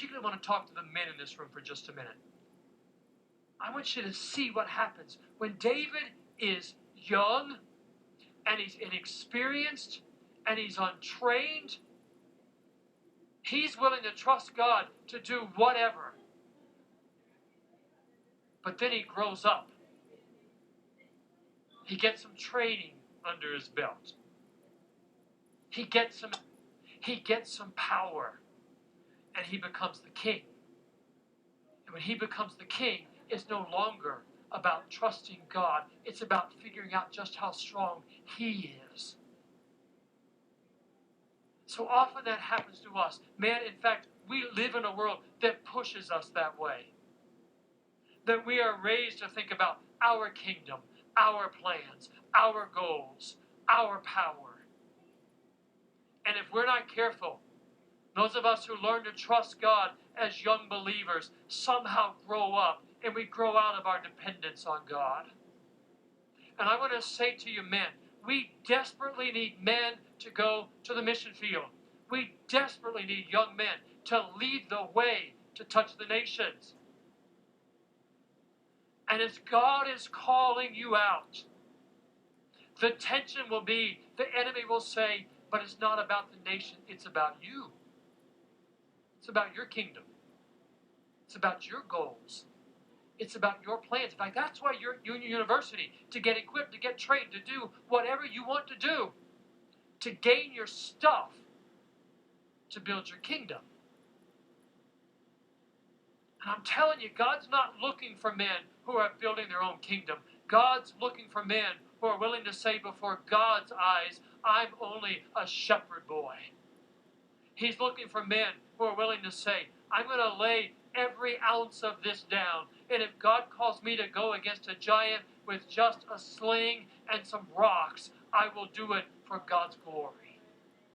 particularly want to talk to the men in this room for just a minute. I want you to see what happens when David is young and he's inexperienced and he's untrained. He's willing to trust God to do whatever. But then he grows up. He gets some training under his belt. He gets some power. And he becomes the king. And when he becomes the king, it's no longer about trusting God. It's about figuring out just how strong he is. So often that happens to us. Man, in fact, we live in a world that pushes us that way. That we are raised to think about our kingdom, our plans, our goals, our power. And if we're not careful, those of us who learn to trust God as young believers somehow grow up and we grow out of our dependence on God. And I want to say to you men, we desperately need men to go to the mission field. We desperately need young men to lead the way to touch the nations. And as God is calling you out, the tension will be, the enemy will say, but it's not about the nation, it's about you. It's about your kingdom. It's about your goals. It's about your plans. In fact, that's why you're at Union University, to get equipped, to get trained, to do whatever you want to do, to gain your stuff, to build your kingdom. And I'm telling you, God's not looking for men who are building their own kingdom. God's looking for men who are willing to say before God's eyes, I'm only a shepherd boy. He's looking for men who are willing to say, I'm going to lay every ounce of this down. And if God calls me to go against a giant with just a sling and some rocks, I will do it for God's glory.